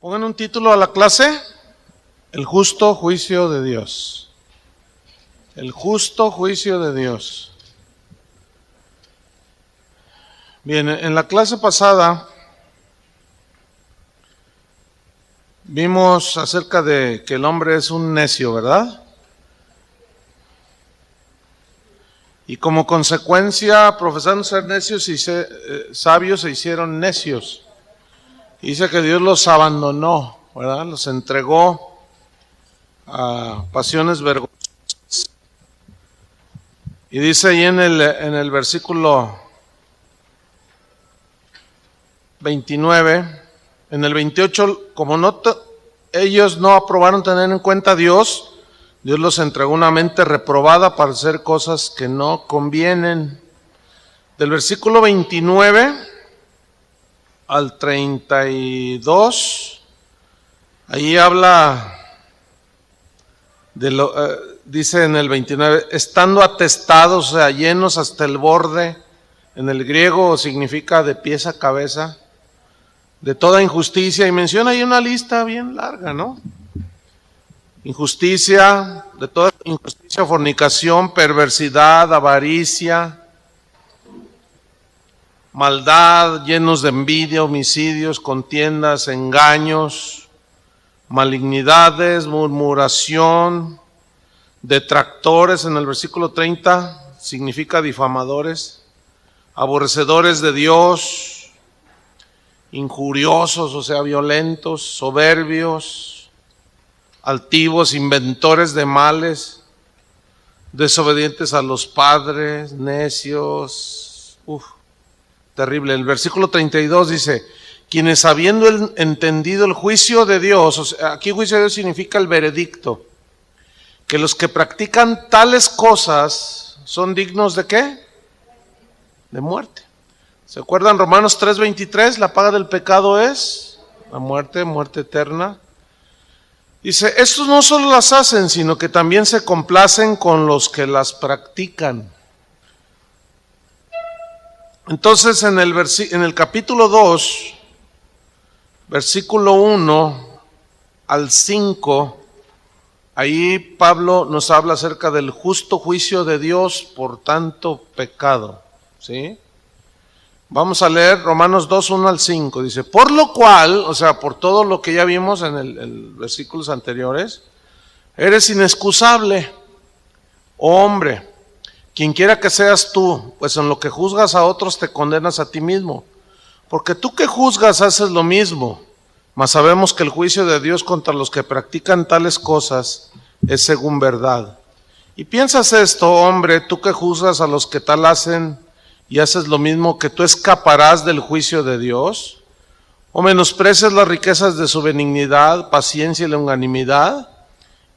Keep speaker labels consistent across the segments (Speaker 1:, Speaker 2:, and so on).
Speaker 1: Pongan un título a la clase: El justo juicio de Dios. El justo juicio de Dios. Bien, en la clase pasada vimos acerca de que el hombre es un necio, ¿verdad? Y como consecuencia, profesando ser necios y sabios, se hicieron necios. Y dice que Dios los abandonó, ¿verdad? Los entregó a pasiones vergonzosas. Y dice ahí en el versículo 29, en el 28, como ellos no aprobaron tener en cuenta a Dios, Dios los entregó una mente reprobada para hacer cosas que no convienen. Del versículo 29 al 32, ahí habla de dice en el 29, estando atestados, o sea, llenos hasta el borde. En el griego significa de pies a cabeza, de toda injusticia, y menciona ahí una lista bien larga, ¿no? Injusticia, de toda injusticia, fornicación, perversidad, avaricia, maldad, llenos de envidia, homicidios, contiendas, engaños, malignidades, murmuración, detractores. En el versículo 30 significa difamadores, aborrecedores de Dios, injuriosos, o sea, violentos, soberbios, altivos, inventores de males, desobedientes a los padres, necios. Terrible. El versículo 32 dice, quienes habiendo entendido el juicio de Dios, o sea, aquí juicio de Dios significa el veredicto, que los que practican tales cosas son dignos ¿de qué? De muerte. ¿Se acuerdan Romanos 3:23? La paga del pecado es la muerte, muerte eterna. Dice, estos no solo las hacen, sino que también se complacen con los que las practican. Entonces en el capítulo 2, versículo 1 al 5, ahí Pablo nos habla acerca del justo juicio de Dios por tanto pecado, ¿sí? Vamos a leer Romanos 2, 1 al 5. Dice, por lo cual, o sea, por todo lo que ya vimos en el versículos anteriores, eres inexcusable, oh hombre, quien quiera que seas tú, pues en lo que juzgas a otros te condenas a ti mismo. Porque tú que juzgas haces lo mismo, mas sabemos que el juicio de Dios contra los que practican tales cosas es según verdad. Y piensas esto, hombre, tú que juzgas a los que tal hacen y haces lo mismo, que tú escaparás del juicio de Dios, o menosprecias las riquezas de su benignidad, paciencia y longanimidad,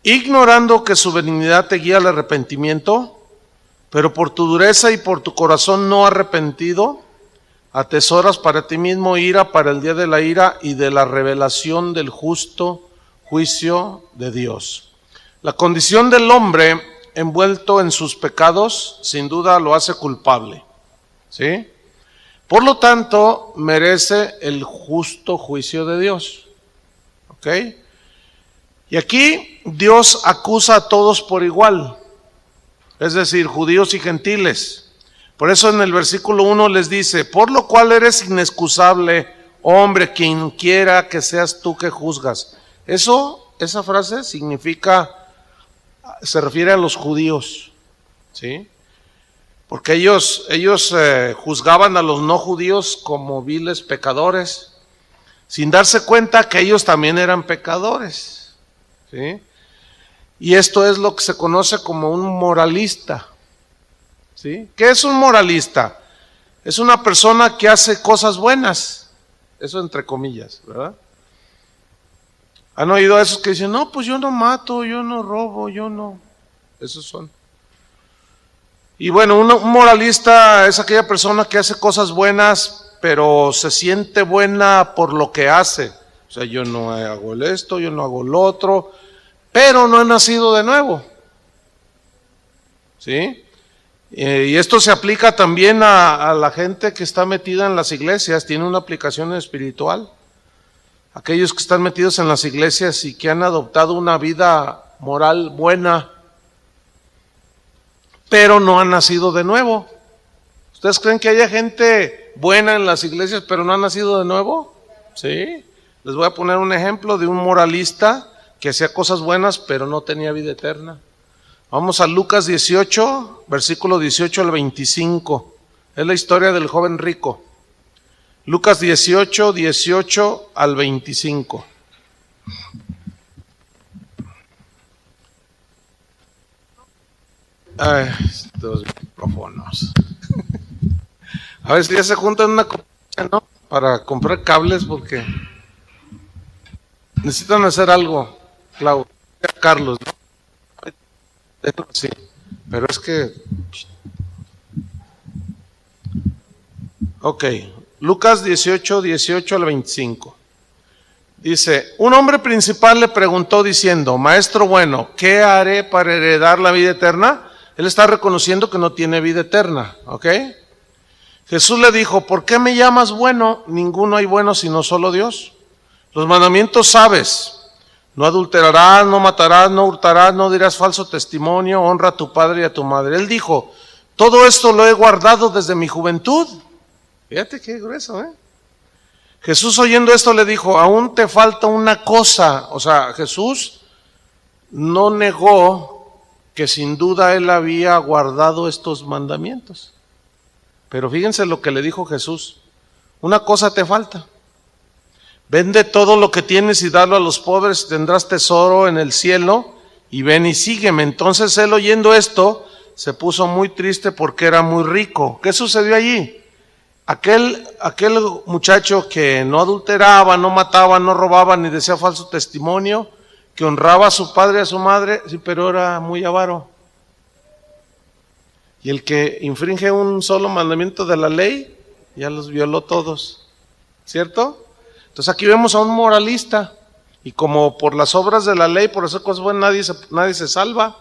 Speaker 1: ignorando que su benignidad te guía al arrepentimiento, pero por tu dureza y por tu corazón no arrepentido, atesoras para ti mismo ira para el día de la ira y de la revelación del justo juicio de Dios. La condición del hombre envuelto en sus pecados, sin duda lo hace culpable, ¿sí? Por lo tanto, merece el justo juicio de Dios. ¿Ok? Y aquí Dios acusa a todos por igual, es decir, judíos y gentiles. Por eso en el versículo 1 les dice, por lo cual eres inexcusable, hombre, quien quiera que seas tú que juzgas. Esa frase significa, se refiere a los judíos, ¿sí? Porque ellos juzgaban a los no judíos como viles pecadores, sin darse cuenta que ellos también eran pecadores, ¿sí? Y esto es lo que se conoce como un moralista, ¿sí? ¿Qué es un moralista? Es una persona que hace cosas buenas, eso entre comillas, ¿verdad? ¿Han oído a esos que dicen, no, pues yo no mato, yo no robo, yo no? Esos son. Y bueno, un moralista es aquella persona que hace cosas buenas, pero se siente buena por lo que hace. O sea, yo no hago esto, yo no hago lo otro, pero no he nacido de nuevo, ¿sí? Y esto se aplica también a la gente que está metida en las iglesias, tiene una aplicación espiritual. aquellos que están metidos en las iglesias y que han adoptado una vida moral buena, pero no han nacido de nuevo. ¿Ustedes creen que haya gente buena en las iglesias, pero no han nacido de nuevo? Sí. Les voy a poner un ejemplo de un moralista que hacía cosas buenas, pero no tenía vida eterna. Vamos a Lucas 18, versículo 18 al 25. Es la historia del joven rico. Lucas 18, 18 al 25. Ay, estos micrófonos. A ver si ya se juntan una compañía, ¿no? Para comprar cables, porque necesitan hacer algo, Clau, Carlos, ¿no? Sí, pero es que... Ok, Lucas 18, 18 al 25. Dice, un hombre principal le preguntó diciendo, maestro bueno, ¿qué haré para heredar la vida eterna? Él está reconociendo que no tiene vida eterna, ¿ok? Jesús le dijo, ¿por qué me llamas bueno? Ninguno hay bueno sino solo Dios. Los mandamientos sabes, no adulterarás, no matarás, no hurtarás, no dirás falso testimonio, honra a tu padre y a tu madre. Él dijo, todo esto lo he guardado desde mi juventud. Fíjate qué grueso, ¿eh? Jesús oyendo esto le dijo, aún te falta una cosa. O sea, Jesús no negó que sin duda él había guardado estos mandamientos. Pero fíjense lo que le dijo Jesús, una cosa te falta. Vende todo lo que tienes y dalo a los pobres, tendrás tesoro en el cielo, y ven y sígueme. Entonces él oyendo esto, se puso muy triste porque era muy rico. ¿Qué sucedió allí? Aquel muchacho que no adulteraba, no mataba, no robaba, ni decía falso testimonio, que honraba a su padre y a su madre, sí, pero era muy avaro. Y el que infringe un solo mandamiento de la ley, ya los violó todos, ¿cierto? Entonces aquí vemos a un moralista, y como por las obras de la ley, por hacer cosas buenas, nadie se salva,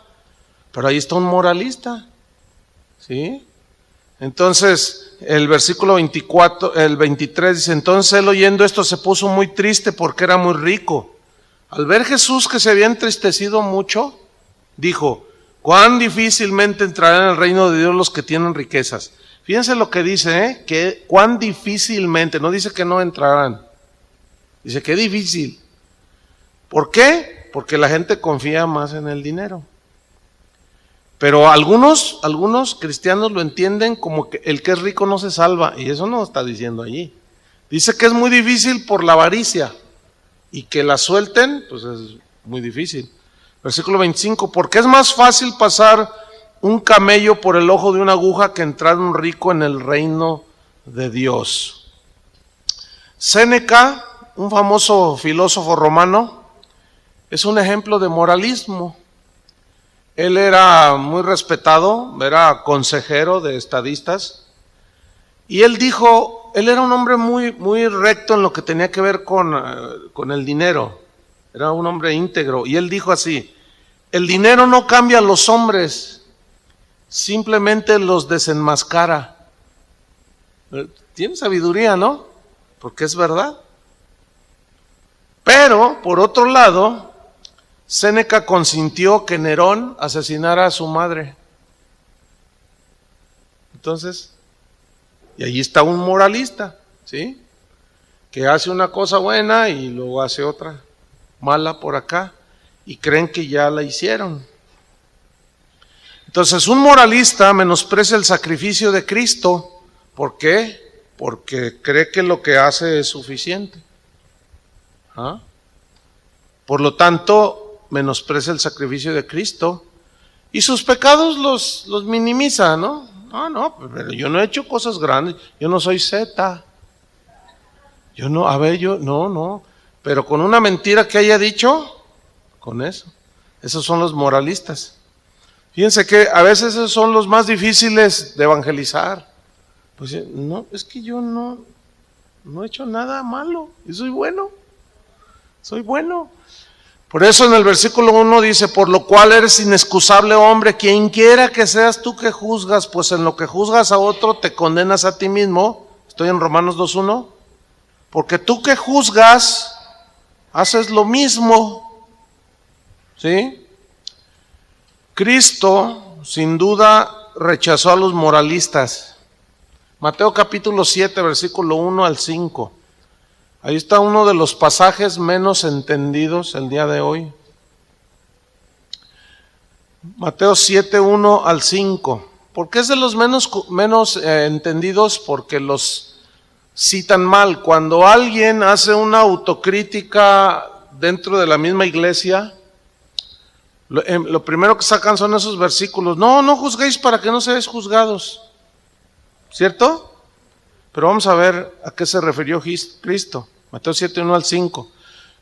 Speaker 1: pero ahí está un moralista, ¿sí? Entonces, el versículo 24, el 23 dice, entonces él oyendo esto se puso muy triste porque era muy rico. Al ver Jesús que se había entristecido mucho, dijo, cuán difícilmente entrarán en el reino de Dios los que tienen riquezas. Fíjense lo que dice, que cuán difícilmente, no dice que no entrarán, dice que difícil. ¿Por qué? Porque la gente confía más en el dinero. Pero algunos cristianos lo entienden como que el que es rico no se salva, y eso no está diciendo allí. Dice que es muy difícil por la avaricia, y que la suelten, pues es muy difícil. Versículo 25, porque es más fácil pasar un camello por el ojo de una aguja que entrar un rico en el reino de Dios. Séneca, un famoso filósofo romano, es un ejemplo de moralismo. Él era muy respetado, era consejero de estadistas, y él dijo, él era un hombre muy recto en lo que tenía que ver con el dinero, era un hombre íntegro, y él dijo así, el dinero no cambia a los hombres, simplemente los desenmascara. Tiene sabiduría, ¿no? Porque es verdad. Pero, por otro lado, Séneca consintió que Nerón asesinara a su madre. Entonces, y allí está un moralista, ¿sí? Que hace una cosa buena y luego hace otra mala por acá y creen que ya la hicieron. Entonces, un moralista menosprecia el sacrificio de Cristo. ¿Por qué? Porque cree que lo que hace es suficiente. ¿Ah? Por lo tanto, menosprecia el sacrificio de Cristo y sus pecados los minimiza, ¿no? No, pero yo no he hecho cosas grandes, yo no soy zeta. No, pero con una mentira que haya dicho, con eso. Esos son los moralistas. Fíjense que a veces esos son los más difíciles de evangelizar. Pues no, es que yo no he hecho nada malo, y soy bueno. Por eso en el versículo 1 dice, por lo cual eres inexcusable hombre, quien quiera que seas tú que juzgas, pues en lo que juzgas a otro te condenas a ti mismo. Estoy en Romanos 2:1. Porque tú que juzgas, haces lo mismo, ¿sí? Cristo, sin duda, rechazó a los moralistas. Mateo capítulo 7, versículo 1 al 5. Ahí está uno de los pasajes menos entendidos el día de hoy. Mateo 7, 1 al 5. ¿Por qué es de los menos entendidos? Porque los citan mal. Cuando alguien hace una autocrítica dentro de la misma iglesia, lo primero que sacan son esos versículos. No juzguéis para que no seáis juzgados. ¿Cierto? Pero vamos a ver a qué se refirió Cristo. Mateo 7, 1 al 5.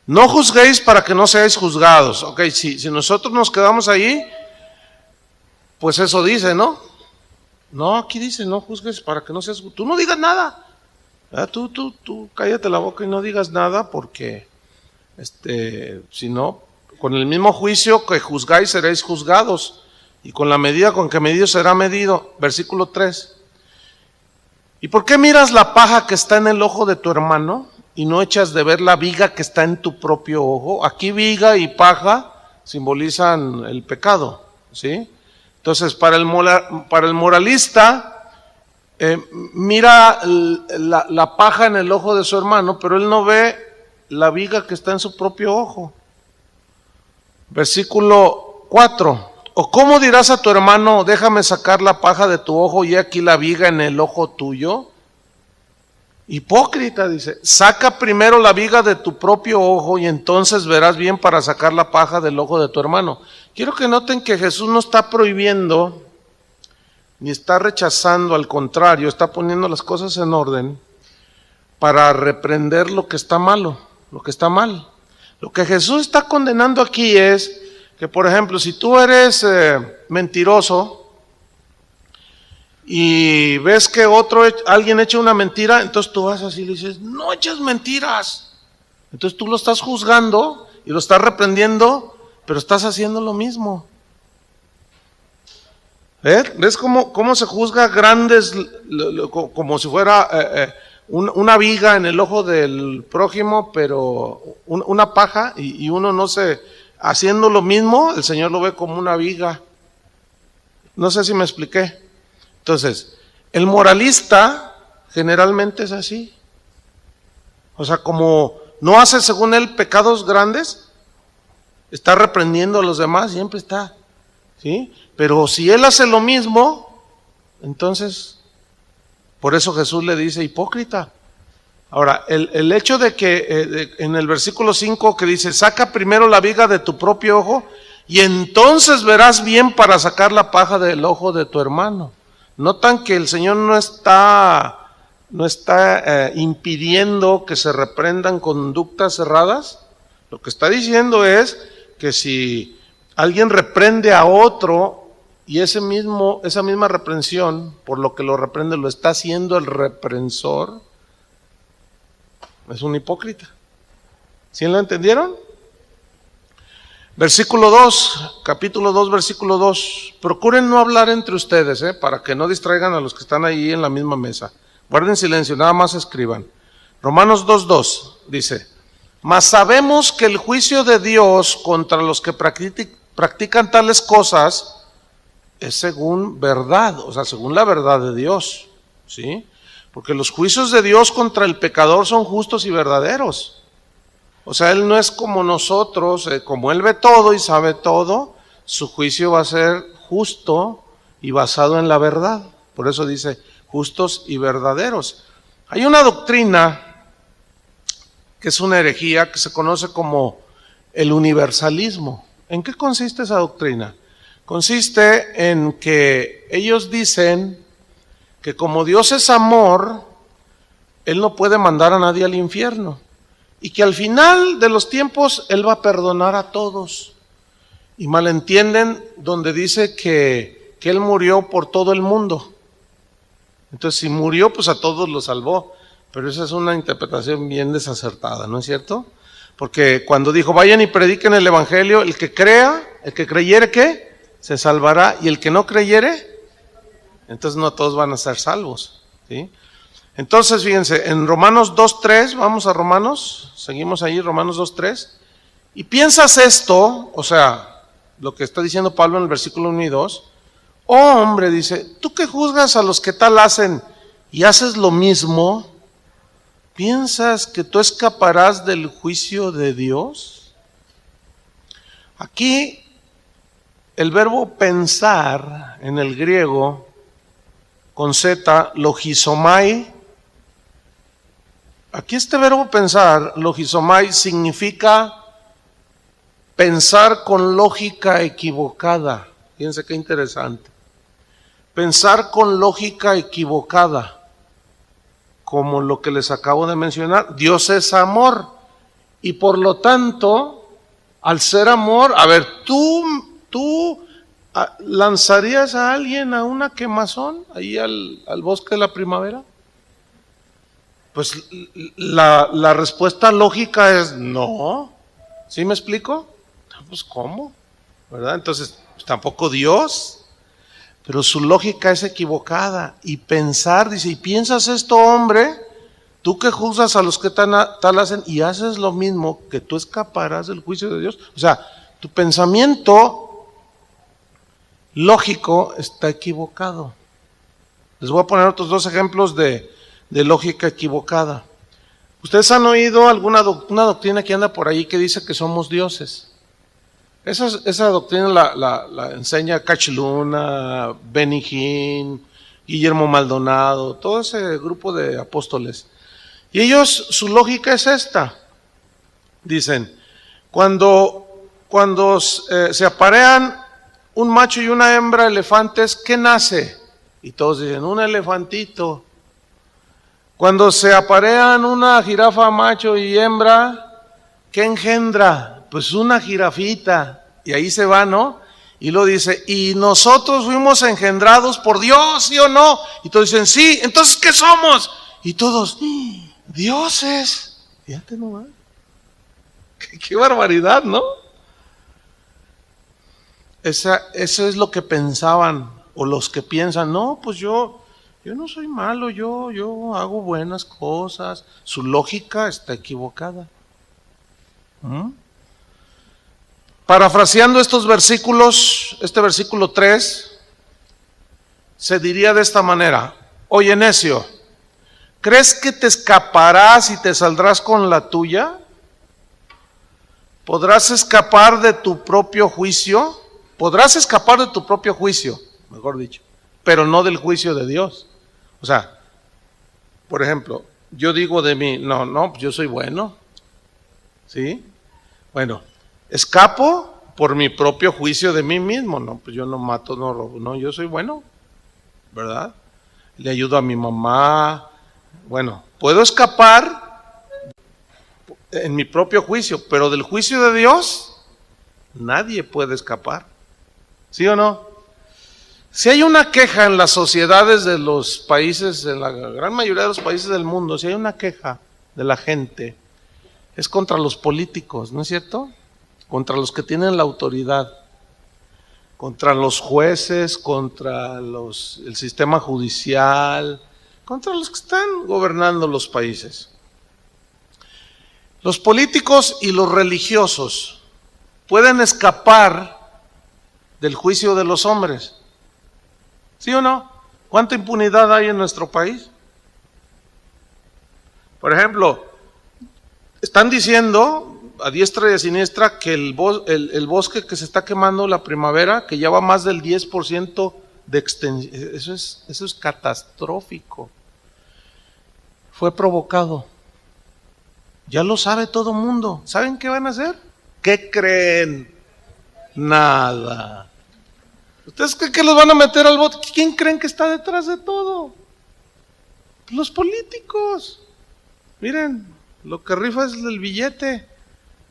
Speaker 1: No juzguéis para que no seáis juzgados. Ok, si nosotros nos quedamos ahí, pues eso dice, ¿no? No, aquí dice, no juzgues para que no seas juzgado. Tú no digas nada. Tú cállate la boca y no digas nada porque, si no, con el mismo juicio que juzgáis seréis juzgados. Y con la medida con que medís será medido. Versículo 3. ¿Y por qué miras la paja que está en el ojo de tu hermano y no echas de ver la viga que está en tu propio ojo? Aquí viga y paja simbolizan el pecado, ¿sí? Entonces, para el moralista, mira la paja en el ojo de su hermano, pero él no ve la viga que está en su propio ojo. Versículo 4. ¿O cómo dirás a tu hermano, déjame sacar la paja de tu ojo y aquí la viga en el ojo tuyo? Hipócrita, dice, saca primero la viga de tu propio ojo y entonces verás bien para sacar la paja del ojo de tu hermano. Quiero que noten que Jesús no está prohibiendo ni está rechazando, al contrario, está poniendo las cosas en orden para reprender lo que está malo, lo que está mal. Lo que Jesús está condenando aquí es que, por ejemplo, si tú eres mentiroso y ves que alguien echa una mentira, entonces tú vas así y le dices, no eches mentiras. Entonces tú lo estás juzgando y lo estás reprendiendo, pero estás haciendo lo mismo. ¿Ves cómo se juzga grandes, como si fuera una viga en el ojo del prójimo, pero una paja, y uno no se... Haciendo lo mismo, el Señor lo ve como una viga. No sé si me expliqué. Entonces, el moralista generalmente es así. O sea, como no hace según él pecados grandes, está reprendiendo a los demás, siempre está. ¿Sí? Pero si él hace lo mismo, entonces, por eso Jesús le dice hipócrita. Ahora, el hecho de que en el versículo 5 que dice, saca primero la viga de tu propio ojo y entonces verás bien para sacar la paja del ojo de tu hermano. Notan que el Señor no está impidiendo que se reprendan conductas erradas. Lo que está diciendo es que si alguien reprende a otro y esa misma reprensión, por lo que lo reprende, lo está haciendo el reprensor, es un hipócrita. ¿Sí lo entendieron? Versículo 2, capítulo 2, versículo 2. Procuren no hablar entre ustedes, para que no distraigan a los que están ahí en la misma mesa. Guarden silencio, nada más escriban. Romanos 2:2 dice, mas sabemos que el juicio de Dios contra los que practican tales cosas es según verdad, o sea, según la verdad de Dios, ¿sí? Porque los juicios de Dios contra el pecador son justos y verdaderos. O sea, Él no es como nosotros, como Él ve todo y sabe todo, su juicio va a ser justo y basado en la verdad. Por eso dice, justos y verdaderos. Hay una doctrina que es una herejía que se conoce como el universalismo. ¿En qué consiste esa doctrina? Consiste en que ellos dicen que como Dios es amor, Él no puede mandar a nadie al infierno. Y que al final de los tiempos Él va a perdonar a todos. Y malentienden donde dice que Él murió por todo el mundo. Entonces si murió, pues a todos los salvó. Pero esa es una interpretación bien desacertada, ¿no es cierto? Porque cuando dijo, vayan y prediquen el evangelio, el que creyere, ¿qué? Se salvará. Y el que no creyere, entonces no todos van a ser salvos, ¿sí? Entonces, fíjense, en Romanos 2:3, vamos a Romanos, seguimos ahí, Romanos 2:3, y piensas esto, o sea, lo que está diciendo Pablo en el versículo 1 y 2, oh hombre, dice, tú que juzgas a los que tal hacen y haces lo mismo, ¿piensas que tú escaparás del juicio de Dios? Aquí el verbo pensar en el griego con Z, logizomai. Aquí este verbo pensar, logizomai, significa pensar con lógica equivocada. Fíjense qué interesante. Pensar con lógica equivocada, como lo que les acabo de mencionar. Dios es amor y por lo tanto, al ser amor, a ver, tú ¿lanzarías a alguien a una quemazón ahí al bosque de la primavera? Pues la respuesta lógica es no. ¿Sí me explico? Pues ¿cómo? ¿Verdad? Entonces, pues, tampoco Dios, pero su lógica es equivocada. Y pensar, dice, y piensas esto, hombre, tú que juzgas a los que tal hacen y haces lo mismo, que tú escaparás del juicio de Dios. O sea, tu pensamiento lógico está equivocado. Les voy a poner otros dos ejemplos de lógica equivocada. Ustedes han oído una doctrina que anda por ahí que dice que somos dioses. Esa doctrina la enseña Cachluna, Benny Hinn, Guillermo Maldonado, todo ese grupo de apóstoles. Y ellos, su lógica es esta. Dicen, cuando se aparean un macho y una hembra elefantes, ¿qué nace? Y todos dicen, un elefantito. Cuando se aparean una jirafa macho y hembra, ¿qué engendra? Pues una jirafita. Y ahí se va, ¿no? Y lo dice, y nosotros fuimos engendrados por Dios, ¿sí o no? Y todos dicen, sí, entonces ¿qué somos? Y todos, dioses. Fíjate nomás. Qué barbaridad, ¿no? Eso es lo que pensaban, o los que piensan, no, pues yo no soy malo, yo hago buenas cosas. Su lógica está equivocada. Parafraseando estos versículos, este versículo 3, se diría de esta manera, oye necio, ¿crees que te escaparás y te saldrás con la tuya? ¿Podrás escapar de tu propio juicio? Podrás escapar de tu propio juicio, mejor dicho, pero no del juicio de Dios. O sea, por ejemplo, yo digo de mí, no, yo soy bueno, ¿sí? Bueno, escapo por mi propio juicio de mí mismo, no, pues yo no mato, no robo, no, yo soy bueno, ¿verdad? Le ayudo a mi mamá, bueno, puedo escapar en mi propio juicio, pero del juicio de Dios, nadie puede escapar, ¿sí o no? Si hay una queja en las sociedades de los países, en la gran mayoría de los países del mundo, si hay una queja de la gente, es contra los políticos, ¿no es cierto? Contra los que tienen la autoridad, contra los jueces, contra el sistema judicial, contra los que están gobernando los países. Los políticos y los religiosos pueden escapar del juicio de los hombres. ¿Sí o no? ¿Cuánta impunidad hay en nuestro país? Por ejemplo, están diciendo a diestra y a siniestra que el bosque que se está quemando, la primavera, que ya va más del 10% de extensión, eso es catastrófico. Fue provocado. Ya lo sabe todo mundo. ¿Saben qué van a hacer? ¿Qué creen? Nada. ¿Ustedes creen que los van a meter al bote? ¿Quién creen que está detrás de todo? Los políticos. Miren, lo que rifa es el billete,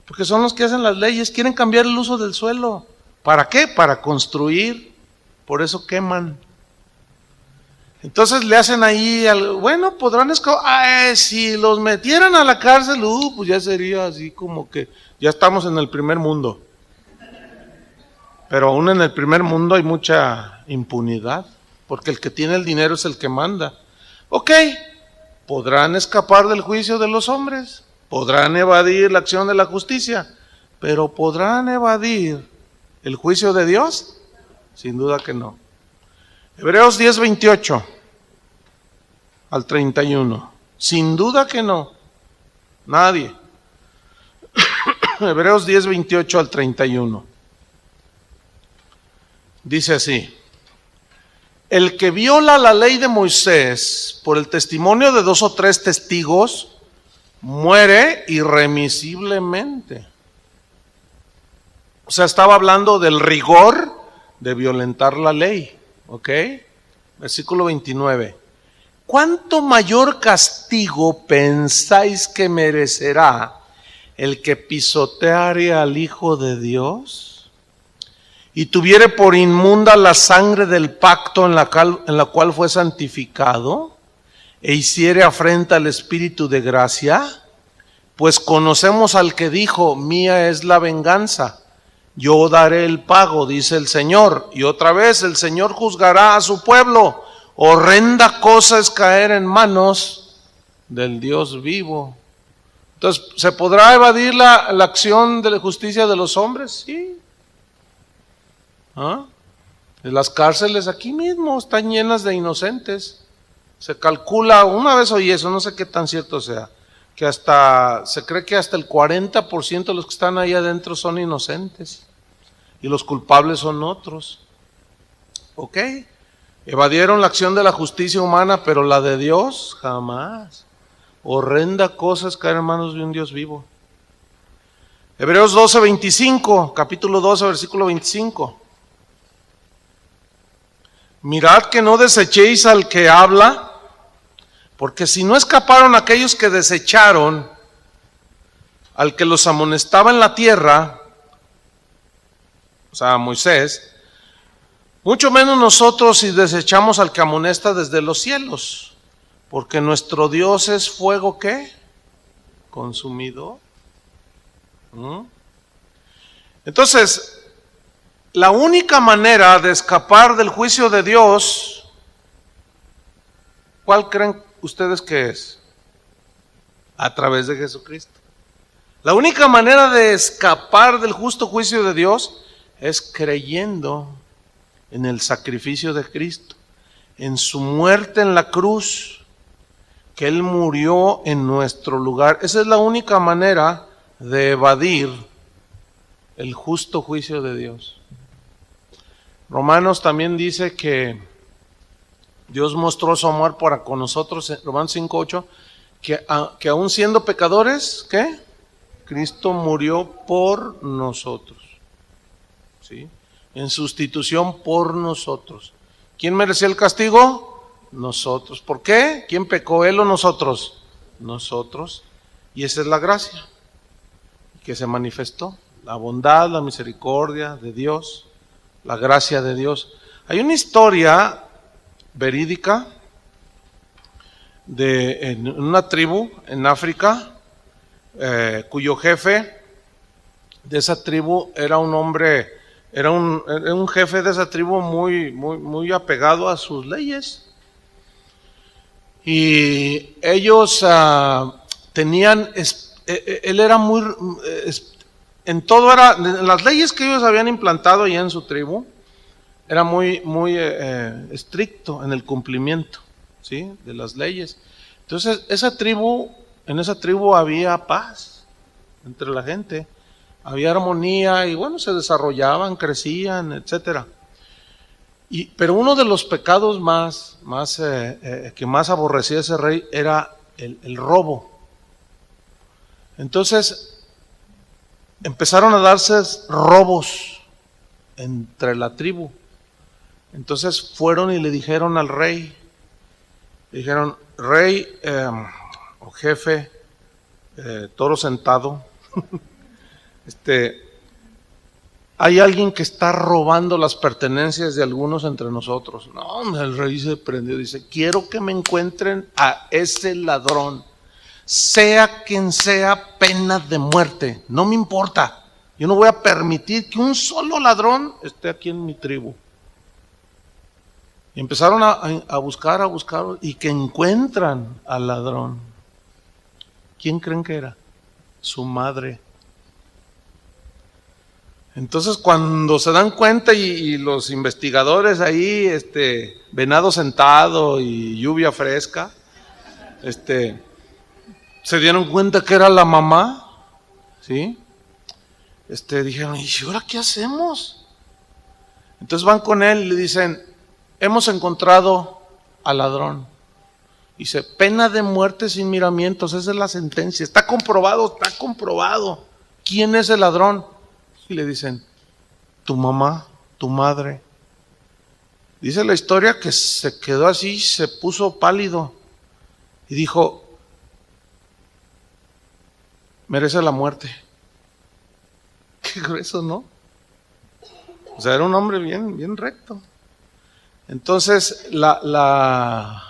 Speaker 1: porque son los que hacen las leyes, quieren cambiar el uso del suelo. ¿Para qué? Para construir, por eso queman. Entonces le hacen ahí, bueno, podrán escapar, si los metieran a la cárcel, pues ya sería así como que ya estamos en el primer mundo. Pero aún en el primer mundo hay mucha impunidad, porque el que tiene el dinero es el que manda. Ok, podrán escapar del juicio de los hombres, podrán evadir la acción de la justicia, pero ¿podrán evadir el juicio de Dios? Sin duda que no. Hebreos 10:28 al 31. Sin duda que no. Nadie. Hebreos 10:28 al 31. Dice así: el que viola la ley de Moisés por el testimonio de 2 o 3 testigos, muere irremisiblemente. O sea, estaba hablando del rigor de violentar la ley. ¿Ok? Versículo 29. ¿Cuánto mayor castigo pensáis que merecerá el que pisoteare al Hijo de Dios y tuviere por inmunda la sangre del pacto en la cual fue santificado e hiciere afrenta al Espíritu de gracia? Pues conocemos al que dijo: mía es la venganza, yo daré el pago, dice el Señor. Y otra vez el Señor juzgará a su pueblo. Horrenda cosa es caer en manos del Dios vivo. Entonces, ¿se podrá evadir la acción de la justicia de los hombres? Sí. Las cárceles aquí mismo están llenas de inocentes. Se calcula, una vez oí eso, no sé qué tan cierto sea, que se cree que hasta el 40% de los que están ahí adentro son inocentes y los culpables son otros. ¿Ok? Evadieron la acción de la justicia humana, pero la de Dios jamás. Horrenda cosa es caer en manos de un Dios vivo. Hebreos 12:25, capítulo 12, versículo 25. Mirad que no desechéis al que habla, porque si no escaparon aquellos que desecharon al que los amonestaba en la tierra, o sea, Moisés, mucho menos nosotros si desechamos al que amonesta desde los cielos. Porque nuestro Dios es fuego, ¿qué? Consumidor. Entonces, la única manera de escapar del juicio de Dios, ¿cuál creen ustedes que es? A través de Jesucristo. La única manera de escapar del justo juicio de Dios es creyendo en el sacrificio de Cristo, en su muerte en la cruz, que Él murió en nuestro lugar. Esa es la única manera de evadir el justo juicio de Dios. Romanos también dice que Dios mostró su amor para con nosotros, Romanos 5:8, que aún siendo pecadores, ¿qué? Cristo murió por nosotros. ¿Sí? En sustitución por nosotros. ¿Quién merecía el castigo? Nosotros. ¿Por qué? ¿Quién pecó, él o nosotros? Nosotros. Y esa es la gracia que se manifestó. La bondad, la misericordia de Dios, la gracia de Dios. Hay una historia verídica en una tribu en África, cuyo jefe de esa tribu era un hombre, era un jefe de esa tribu muy apegado a sus leyes. Y ellos tenían, él era muy, en todo era, en las leyes que ellos habían implantado ya en su tribu, era muy estricto en el cumplimiento, ¿sí?, de las leyes. Entonces, en esa tribu había paz entre la gente, había armonía y bueno, se desarrollaban, crecían, etcétera. Pero uno de los pecados que más aborrecía ese rey era el robo. Entonces empezaron a darse robos entre la tribu. Entonces fueron y le dijeron al rey, rey o jefe, toro sentado, hay alguien que está robando las pertenencias de algunos entre nosotros. No, el rey se prendió, dice: quiero que me encuentren a ese ladrón, sea quien sea, pena de muerte, no me importa. Yo no voy a permitir que un solo ladrón esté aquí en mi tribu. Y empezaron a buscar, y que encuentran al ladrón. ¿Quién creen que era? Su madre. Entonces cuando se dan cuenta y los investigadores ahí, venado sentado y lluvia fresca, se dieron cuenta que era la mamá, ¿sí? Dijeron, ¿y ahora qué hacemos? Entonces van con él y le dicen, hemos encontrado al ladrón. Dice, pena de muerte sin miramientos, esa es la sentencia. Está comprobado. ¿Quién es el ladrón? Y le dicen, tu mamá, tu madre. Dice la historia que se quedó así, se puso pálido y dijo, merece la muerte. Qué grueso, ¿no? O sea, era un hombre bien recto. Entonces, la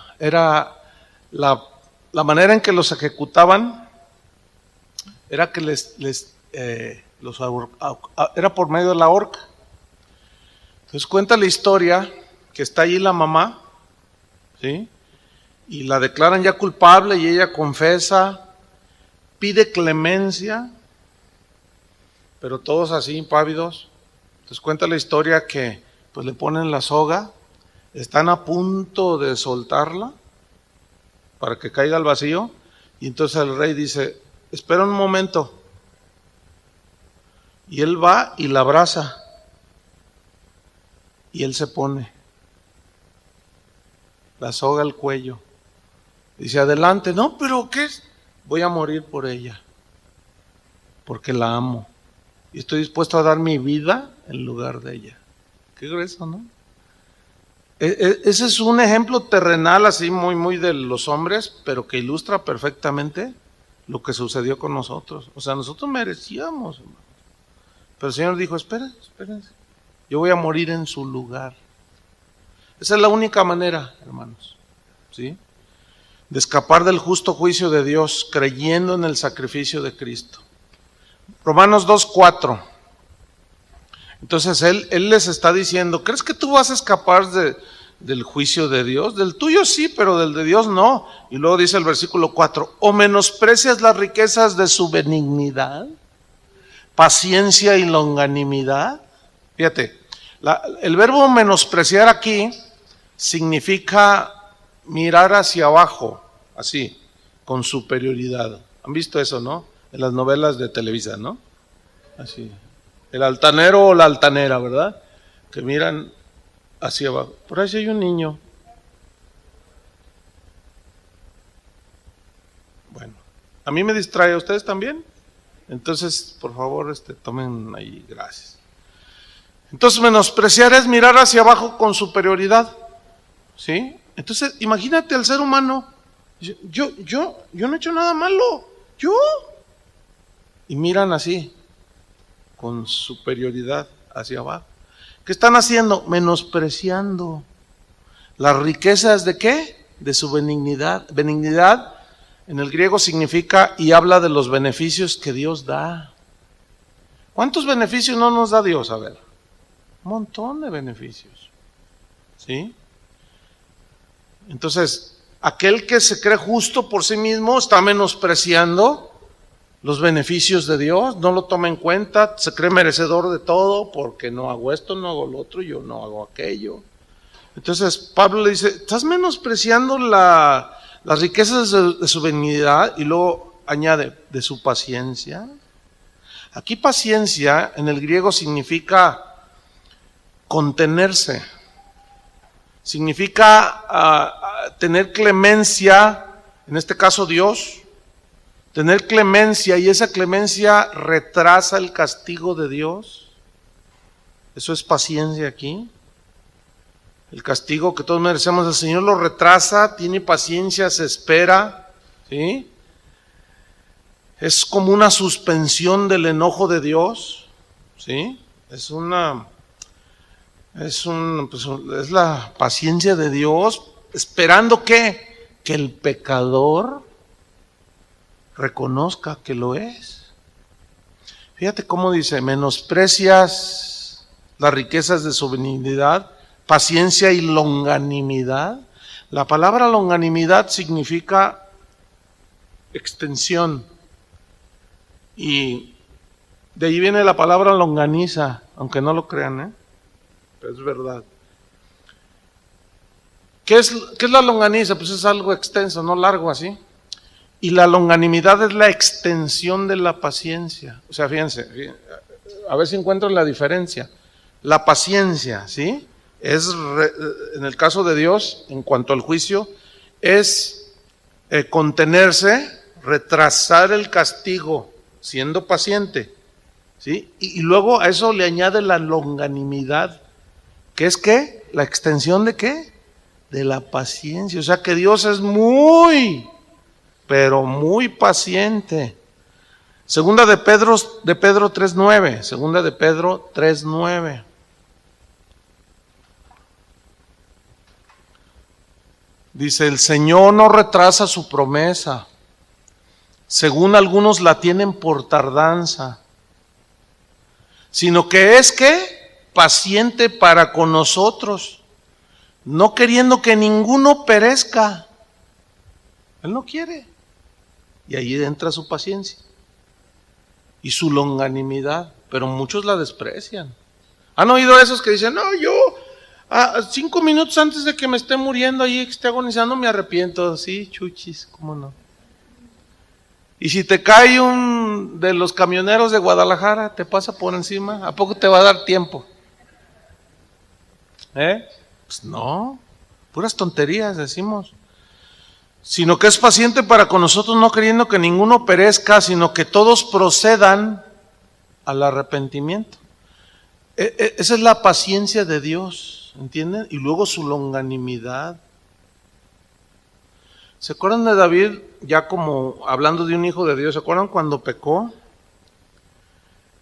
Speaker 1: manera en que los ejecutaban era que era por medio de la horca. Entonces cuenta la historia que está allí la mamá, ¿sí? Y la declaran ya culpable y ella confesa, pide clemencia, pero todos así impávidos. Entonces cuenta la historia que pues le ponen la soga, están a punto de soltarla para que caiga al vacío, y entonces el rey dice, espera un momento. Y él va y la abraza. Y él se pone la soga al cuello. Dice, adelante. No, pero ¿qué es? Voy a morir por ella. Porque la amo. Y estoy dispuesto a dar mi vida en lugar de ella. Qué grueso, ¿no? Ese es un ejemplo terrenal así muy de los hombres, pero que ilustra perfectamente lo que sucedió con nosotros. O sea, nosotros merecíamos, hermano. Pero el Señor dijo, espérense, yo voy a morir en su lugar. Esa es la única manera, hermanos, ¿sí? De escapar del justo juicio de Dios, creyendo en el sacrificio de Cristo. Romanos 2:4. Entonces él les está diciendo, ¿crees que tú vas a escapar del juicio de Dios? Del tuyo sí, pero del de Dios no. Y luego dice el versículo 4, ¿o menosprecias las riquezas de su benignidad, paciencia y longanimidad? Fíjate, el verbo menospreciar aquí significa mirar hacia abajo, así, con superioridad. ¿Han visto eso, no? En las novelas de Televisa, ¿no? Así. El altanero o la altanera, ¿verdad? Que miran hacia abajo. Por ahí hay un niño. Bueno, a mí me distrae, ¿a ustedes también? Entonces, por favor, tomen ahí, gracias. Entonces, menospreciar es mirar hacia abajo con superioridad, ¿sí? Entonces, imagínate al ser humano, yo no he hecho nada malo, yo. Y miran así, con superioridad hacia abajo. ¿Qué están haciendo? Menospreciando las riquezas de ¿qué? De su benignidad. Benignidad en el griego significa y habla de los beneficios que Dios da. ¿Cuántos beneficios no nos da Dios? A ver, un montón de beneficios, ¿sí? Entonces, aquel que se cree justo por sí mismo está menospreciando los beneficios de Dios, no lo toma en cuenta, se cree merecedor de todo porque no hago esto, no hago lo otro, yo no hago aquello. Entonces Pablo le dice, estás menospreciando las riquezas de su benignidad, y luego añade, de su paciencia. Aquí paciencia en el griego significa contenerse, significa tener clemencia, en este caso Dios, tener clemencia, y esa clemencia retrasa el castigo de Dios. Eso es paciencia aquí. El castigo que todos merecemos, el Señor lo retrasa, tiene paciencia, se espera, ¿sí? Es como una suspensión del enojo de Dios, ¿sí? Es la paciencia de Dios, esperando que el pecador reconozca que lo es. Fíjate cómo dice, menosprecias las riquezas de su benignidad, paciencia y longanimidad. La palabra longanimidad significa extensión. Y de ahí viene la palabra longaniza, aunque no lo crean, pero es verdad. ¿Qué es la longaniza? Pues es algo extenso, no largo así. Y la longanimidad es la extensión de la paciencia. O sea, fíjense, a ver si encuentro la diferencia. La paciencia, ¿sí? En el caso de Dios, en cuanto al juicio, es contenerse, retrasar el castigo, siendo paciente, ¿sí? Y luego a eso le añade la longanimidad, que es ¿qué? La extensión de ¿qué? De la paciencia. O sea que Dios es muy, pero muy paciente. Segunda de Pedro 3:9. Segunda de Pedro 3:9. Dice, el Señor no retrasa su promesa, según algunos la tienen por tardanza, sino que es que paciente para con nosotros, no queriendo que ninguno perezca. Él no quiere. Y ahí entra su paciencia y su longanimidad, pero muchos la desprecian. ¿Han oído esos que dicen, no, yo 5 minutos antes de que me esté muriendo ahí, que esté agonizando, me arrepiento? Sí, chuchis, ¿cómo no? Y si te cae un de los camioneros de Guadalajara, te pasa por encima, ¿a poco te va a dar tiempo? Pues no, puras tonterías decimos. Sino que es paciente para con nosotros, no queriendo que ninguno perezca, sino que todos procedan al arrepentimiento. Esa es la paciencia de Dios, ¿entienden? Y luego su longanimidad. ¿Se acuerdan de David, ya como hablando de un hijo de Dios? ¿Se acuerdan cuando pecó?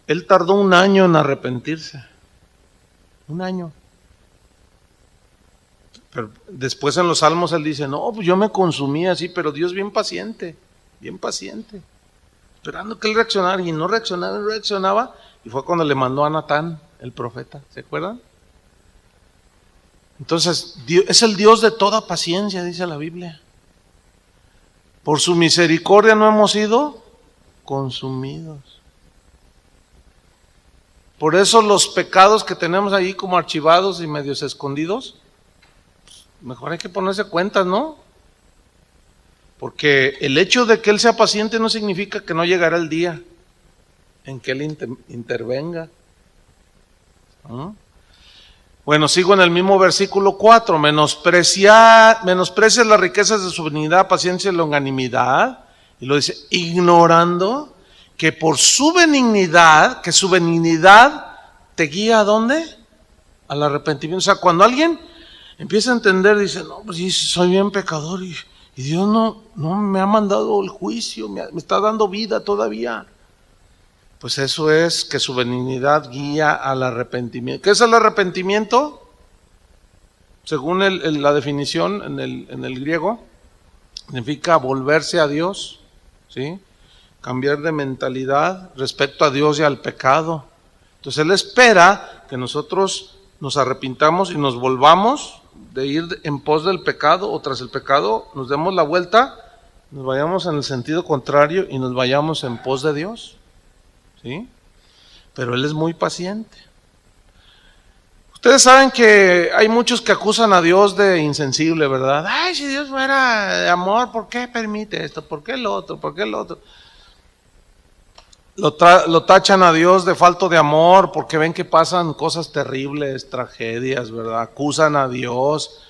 Speaker 1: Él tardó 1 año en arrepentirse. 1 año. Pero después en los Salmos él dice, no, pues yo me consumí así, pero Dios bien paciente, esperando que él reaccionara, y no reaccionaba, y fue cuando le mandó a Natán, el profeta, ¿se acuerdan? Entonces, Dios es el Dios de toda paciencia, dice la Biblia. Por su misericordia no hemos sido consumidos. Por eso los pecados que tenemos ahí como archivados y medios escondidos, mejor hay que ponerse cuentas, ¿no? Porque el hecho de que Él sea paciente no significa que no llegará el día en que Él intervenga. ¿No? Bueno, sigo en el mismo versículo 4. Menosprecia las riquezas de su benignidad, paciencia y longanimidad. Y lo dice, ignorando que por su benignidad, que su benignidad te guía ¿a dónde? Al arrepentimiento. O sea, cuando alguien empieza a entender, dice, no, pues sí, soy bien pecador y Dios no me ha mandado el juicio, me está dando vida todavía. Pues eso es que su benignidad guía al arrepentimiento. ¿Qué es el arrepentimiento? Según la definición en el griego, significa volverse a Dios, ¿sí? Cambiar de mentalidad respecto a Dios y al pecado. Entonces Él espera que nosotros nos arrepintamos y nos volvamos de ir en pos del pecado, o tras el pecado nos demos la vuelta, nos vayamos en el sentido contrario y nos vayamos en pos de Dios, ¿sí? Pero Él es muy paciente. Ustedes saben que hay muchos que acusan a Dios de insensible, ¿verdad? Ay, si Dios fuera de amor, ¿por qué permite esto? ¿Por qué lo otro? ¿Por qué lo otro? Lo tachan a Dios de falto de amor porque ven que pasan cosas terribles, tragedias, ¿verdad? Acusan a Dios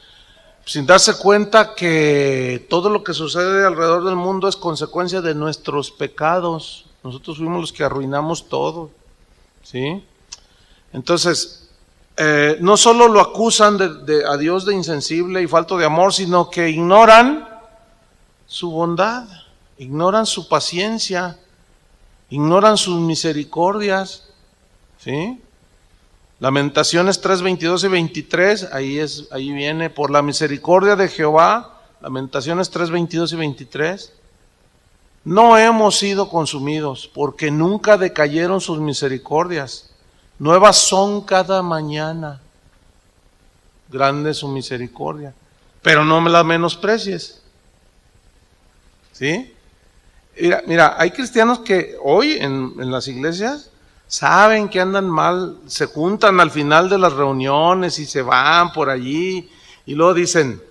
Speaker 1: sin darse cuenta que todo lo que sucede alrededor del mundo es consecuencia de nuestros pecados. Nosotros fuimos los que arruinamos todo, ¿sí? Entonces, no solo lo acusan a Dios de insensible y falto de amor, sino que ignoran su bondad, ignoran su paciencia, ignoran sus misericordias, ¿sí? Lamentaciones 3, 22 y 23, ahí viene, por la misericordia de Jehová, Lamentaciones 3, 22 y 23, no hemos sido consumidos, porque nunca decayeron sus misericordias, nuevas son cada mañana. grande es su misericordia, pero no me la menosprecies. ¿Sí? Mira, hay cristianos que hoy en las iglesias saben que andan mal, se juntan al final de las reuniones y se van por allí y luego dicen,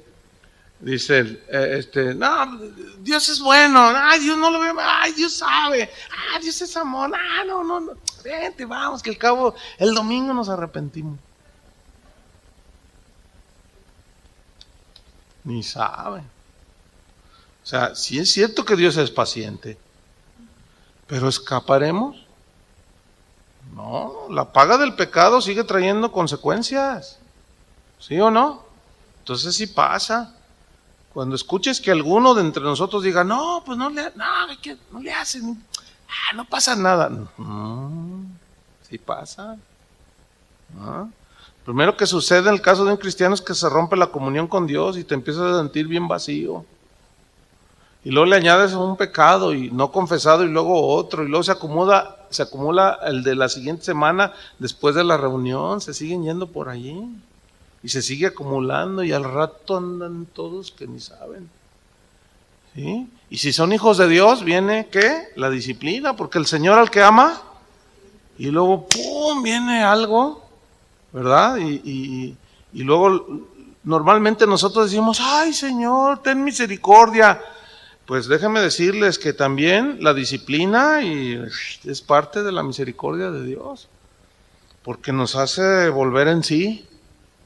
Speaker 1: no, Dios es bueno, ay, Dios no lo ve, ay, Dios sabe, ay, Dios es amor, no, vente, vamos, que al cabo el domingo nos arrepentimos. Ni sabe. O sea, sí es cierto que Dios es paciente, pero ¿escaparemos? No, la paga del pecado sigue trayendo consecuencias, ¿sí o no? Entonces sí pasa. Cuando escuches que alguno de entre nosotros diga, no, pues no le hacen, no pasa nada. Sí pasa. ¿No? Primero que sucede en el caso de un cristiano es que se rompe la comunión con Dios y te empiezas a sentir bien vacío. Y luego le añades un pecado y no confesado y luego otro, y luego se acumula el de la siguiente semana después de la reunión, se siguen yendo por allí. Y se sigue acumulando y al rato andan todos que ni saben. ¿Sí? Y si son hijos de Dios, viene ¿qué? La disciplina, porque el Señor al que ama, y luego ¡pum! Viene algo, ¿verdad? Y luego normalmente nosotros decimos, ay Señor, ten misericordia. Pues déjenme decirles que también la disciplina es parte de la misericordia de Dios, porque nos hace volver en sí.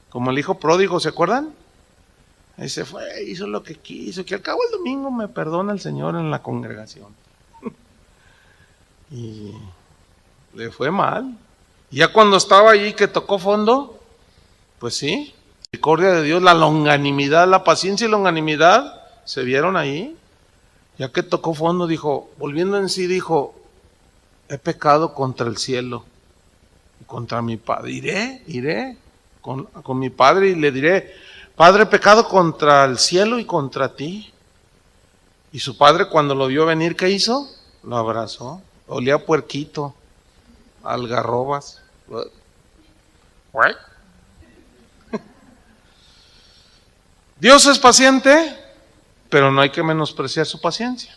Speaker 1: Como el hijo pródigo, ¿se acuerdan? Ahí se fue, hizo lo que quiso, que al cabo el domingo me perdona el Señor en la congregación. Y le fue mal. Y ya cuando estaba allí que tocó fondo, pues sí, la misericordia de Dios, la longanimidad, la paciencia y longanimidad se vieron ahí. Ya que tocó fondo, dijo, volviendo en sí, dijo, he pecado contra el cielo y contra mi Padre. Iré con mi padre y le diré, Padre, he pecado contra el cielo y contra ti. Y su padre cuando lo vio venir, ¿qué hizo? Lo abrazó. Olía a puerquito, algarrobas. Dios es paciente, pero no hay que menospreciar su paciencia.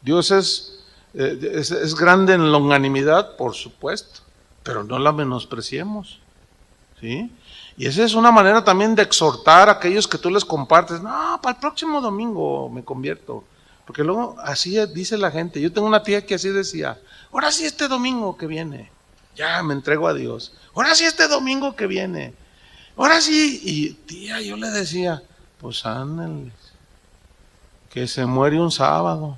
Speaker 1: Dios es grande en longanimidad, por supuesto, pero no la menospreciemos. ¿Sí? Y esa es una manera también de exhortar a aquellos que tú les compartes, no, para el próximo domingo me convierto, porque luego así dice la gente. Yo tengo una tía que así decía, ahora sí este domingo que viene, ya me entrego a Dios, ahora sí este domingo que viene, ahora sí, y tía, yo le decía, pues ándale, que se muere un sábado.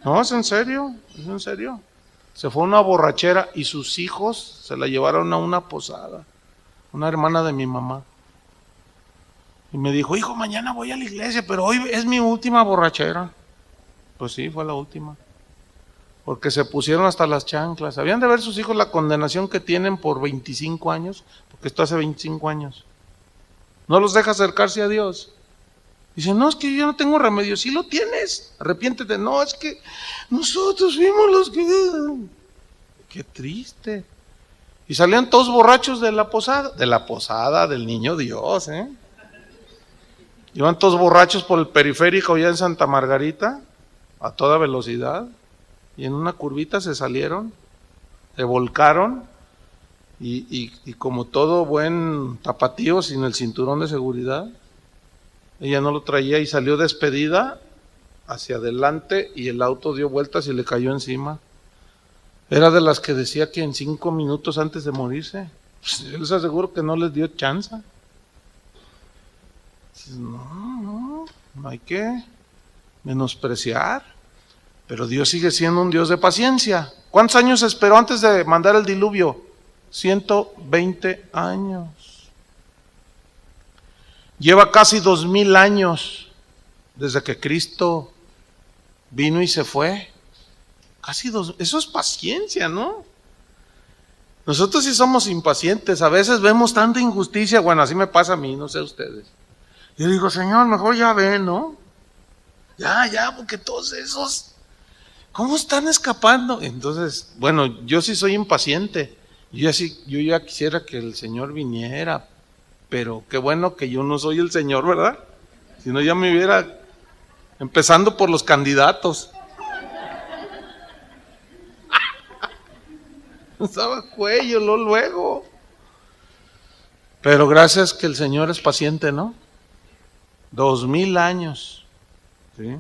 Speaker 1: No, es en serio, es en serio. Se fue a una borrachera y sus hijos se la llevaron a una posada. Una hermana de mi mamá. Y me dijo, hijo, mañana voy a la iglesia, pero hoy es mi última borrachera. Pues sí, fue la última. Porque se pusieron hasta las chanclas. Habían de ver sus hijos la condenación que tienen por 25 años, porque esto hace 25 años. No los deja acercarse a Dios. Dicen, no, es que yo no tengo remedio. Sí lo tienes, arrepiéntete. No, es que nosotros fuimos los que... Qué triste. Y salían todos borrachos de la posada del niño Dios, ¿eh? Iban todos borrachos por el periférico allá en Santa Margarita, a toda velocidad, y en una curvita se salieron, se volcaron, y como todo buen tapatío sin el cinturón de seguridad, ella no lo traía y salió despedida hacia adelante y el auto dio vueltas y le cayó encima. Era de las que decía que en 5 minutos antes de morirse, pues yo les aseguro que no les dio chance. No hay que menospreciar, pero Dios sigue siendo un Dios de paciencia. ¿Cuántos años esperó antes de mandar el diluvio? 120 años. Lleva casi 2000 años desde que Cristo vino y se fue. Casi eso es paciencia, ¿no? Nosotros sí somos impacientes, a veces vemos tanta injusticia, bueno, así me pasa a mí, no sé ustedes. Yo digo, Señor, mejor ya ven, ¿no? Ya, porque todos esos, ¿cómo están escapando? Entonces, bueno, yo sí soy impaciente, yo ya quisiera que el Señor viniera, Pero qué bueno que yo no soy el Señor, ¿verdad? Si no, ya me hubiera, empezando por los candidatos. Estaba cuello, luego. Pero gracias que el Señor es paciente, ¿no? 2000 años, ¿sí?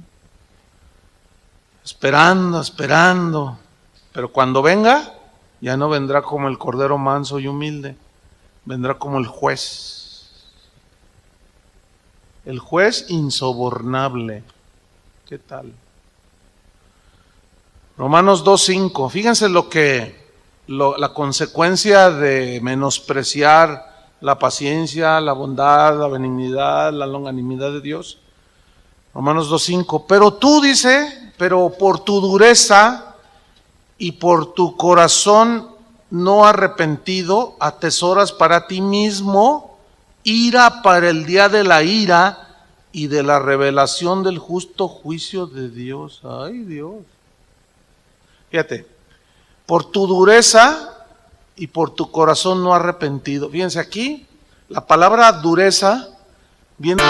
Speaker 1: Esperando. Pero cuando venga, ya no vendrá como el cordero manso y humilde, vendrá como el juez. El juez insobornable. ¿Qué tal? Romanos 2:5. Fíjense la consecuencia de menospreciar la paciencia, la bondad, la benignidad, la longanimidad de Dios. Romanos 2:5. Pero tú, dice, pero por tu dureza y por tu corazón no arrepentido, atesoras para ti mismo ira para el día de la ira y de la revelación del justo juicio de Dios. Ay, Dios. Fíjate, por tu dureza y por tu corazón no arrepentido. Fíjense aquí, la palabra dureza viene...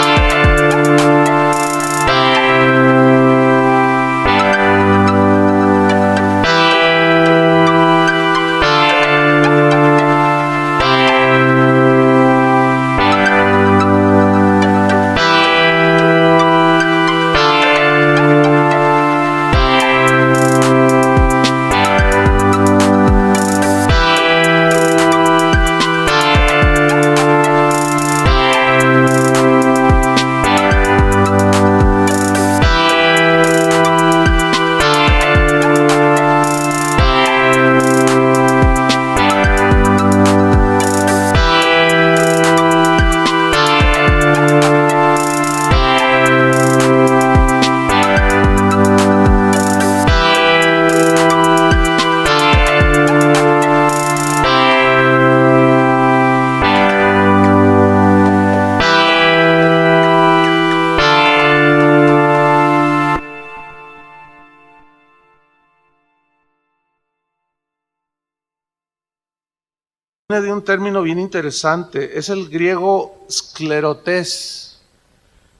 Speaker 1: de un término bien interesante, es el griego sclerotes,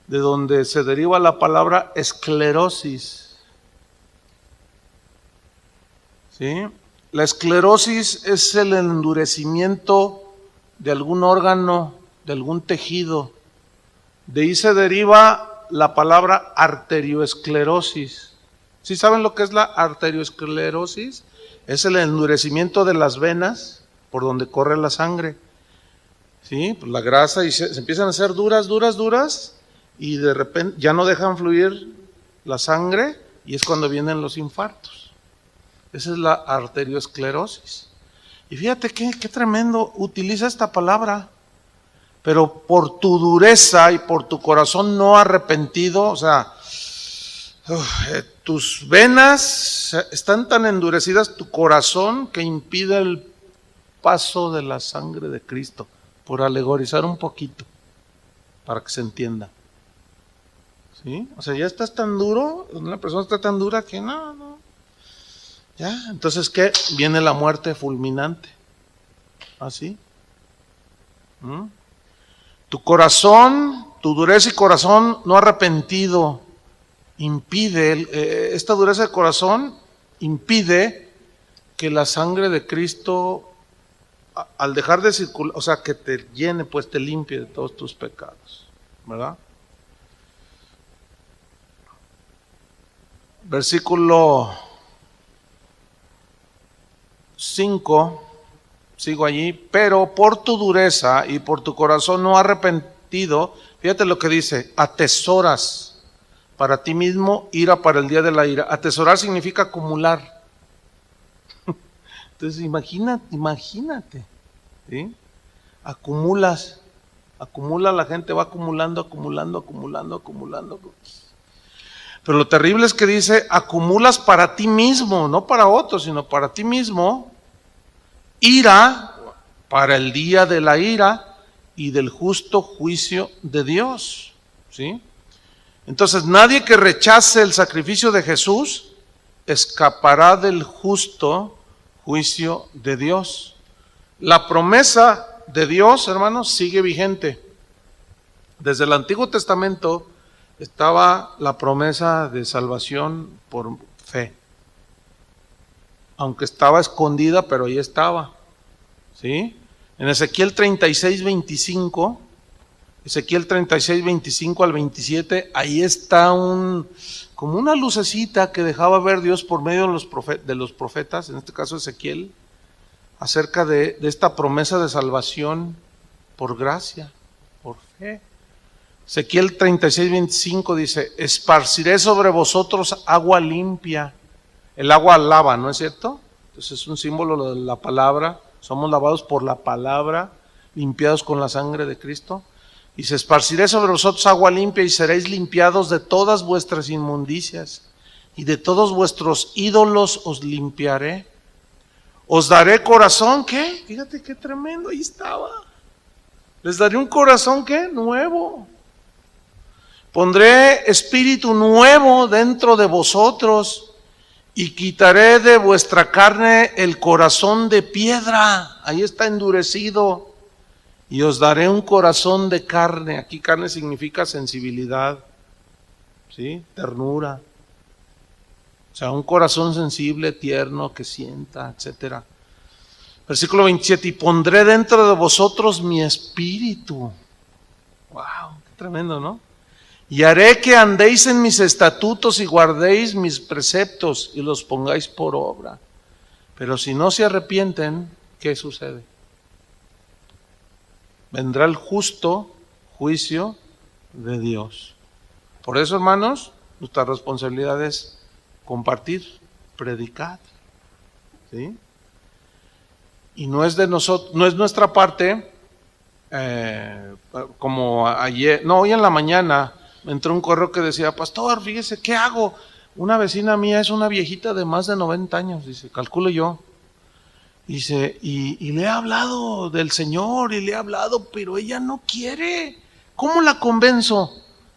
Speaker 1: de donde se deriva la palabra esclerosis. ¿Sí? La esclerosis es el endurecimiento de algún órgano, de algún tejido. De ahí se deriva la palabra arterioesclerosis. ¿Sí saben lo que es la arterioesclerosis? Es el endurecimiento de las venas por donde corre la sangre, ¿sí? Pues la grasa y se empiezan a hacer duras, y de repente ya no dejan fluir la sangre y es cuando vienen los infartos. Esa es la arterioesclerosis. Y fíjate qué tremendo, utiliza esta palabra, pero por tu dureza y por tu corazón no arrepentido, o sea, tus venas están tan endurecidas, tu corazón, que impide el paso de la sangre de Cristo, por alegorizar un poquito, para que se entienda. ¿Sí? O sea, ya estás tan duro, una persona está tan dura que no. Ya, entonces, ¿qué? Viene la muerte fulminante. ¿Así? Tu corazón, tu dureza y corazón no arrepentido, impide, esta dureza de corazón impide que la sangre de Cristo, al dejar de circular, o sea, que te llene, pues te limpie de todos tus pecados, ¿verdad? Versículo 5, sigo allí, pero por tu dureza y por tu corazón no arrepentido, fíjate lo que dice, atesoras para ti mismo ira para el día de la ira. Atesorar significa acumular. Entonces imagínate, ¿sí? Acumula, la gente va acumulando. Pero lo terrible es que dice, acumulas para ti mismo, no para otros, sino para ti mismo, ira para el día de la ira y del justo juicio de Dios, ¿sí? Entonces nadie que rechace el sacrificio de Jesús escapará del justo juicio de Dios. La promesa de Dios, hermanos, sigue vigente. Desde el Antiguo Testamento estaba la promesa de salvación por fe. Aunque estaba escondida, pero ahí estaba. ¿Sí? En Ezequiel 36, 25, Ezequiel 36, 25 al 27, ahí está como una lucecita que dejaba ver Dios por medio de los profetas, en este caso Ezequiel, acerca de esta promesa de salvación por gracia, por fe. Ezequiel 36, 25 dice: esparciré sobre vosotros agua limpia. El agua lava, ¿no es cierto? Entonces es un símbolo de la palabra. Somos lavados por la palabra, limpiados con la sangre de Cristo. Y se esparciré sobre vosotros agua limpia y seréis limpiados de todas vuestras inmundicias. Y de todos vuestros ídolos os limpiaré. Os daré corazón, ¿qué? Fíjate qué tremendo, ahí estaba. Les daré un corazón, ¿qué? Nuevo. Pondré espíritu nuevo dentro de vosotros y quitaré de vuestra carne el corazón de piedra. Ahí está endurecido. Y os daré un corazón de carne. Aquí carne significa sensibilidad, ¿sí? Ternura. O sea, un corazón sensible, tierno, que sienta, etcétera. Versículo 27, y pondré dentro de vosotros mi espíritu. Wow, qué tremendo, ¿no? Y haré que andéis en mis estatutos y guardéis mis preceptos y los pongáis por obra. Pero si no se arrepienten, ¿qué sucede? Vendrá el justo juicio de Dios. Por eso, hermanos, nuestra responsabilidad es compartir, predicar, ¿sí? Y no es de nosotros, no es nuestra parte, como ayer, no, hoy en la mañana me entró un correo que decía: pastor, fíjese, ¿qué hago? Una vecina mía es una viejita de más de 90 años, dice, calculo yo. Dice, y le he hablado del Señor, y le he hablado, pero ella no quiere. ¿Cómo la convenzo?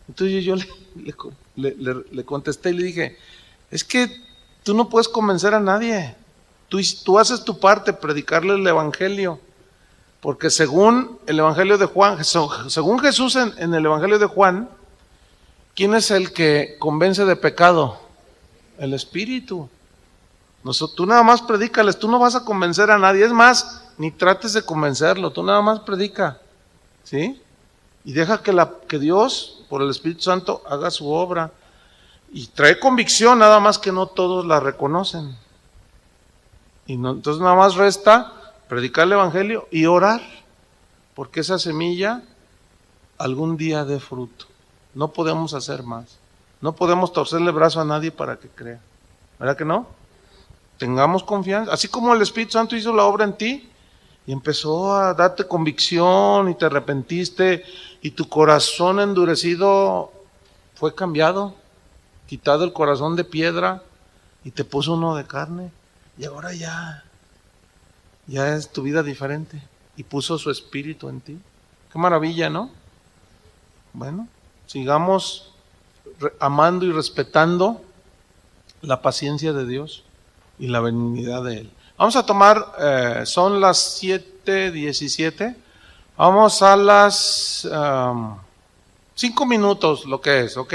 Speaker 1: Entonces yo le contesté y le dije: es que tú no puedes convencer a nadie. Tú haces tu parte, predicarle el Evangelio. Porque según el Evangelio de Juan, según Jesús en el Evangelio de Juan, ¿quién es el que convence de pecado? El Espíritu. Tú nada más predícales, tú no vas a convencer a nadie. Es más, ni trates de convencerlo, tú nada más predica, ¿sí? Y deja que Dios, por el Espíritu Santo, haga su obra. Y trae convicción, nada más que no todos la reconocen. Y no, entonces nada más resta predicar el Evangelio y orar, porque esa semilla algún día dé fruto. No podemos hacer más. No podemos torcerle el brazo a nadie para que crea. ¿Verdad que no? Tengamos confianza. Así como el Espíritu Santo hizo la obra en ti y empezó a darte convicción y te arrepentiste y tu corazón endurecido fue cambiado, quitado el corazón de piedra y te puso uno de carne. Y ahora ya es tu vida diferente y puso su Espíritu en ti. Qué maravilla, ¿no? Bueno, sigamos amando y respetando la paciencia de Dios y la benignidad de Él. Vamos a tomar, son las 7:17, vamos a las 5 minutos, lo que es, ¿ok?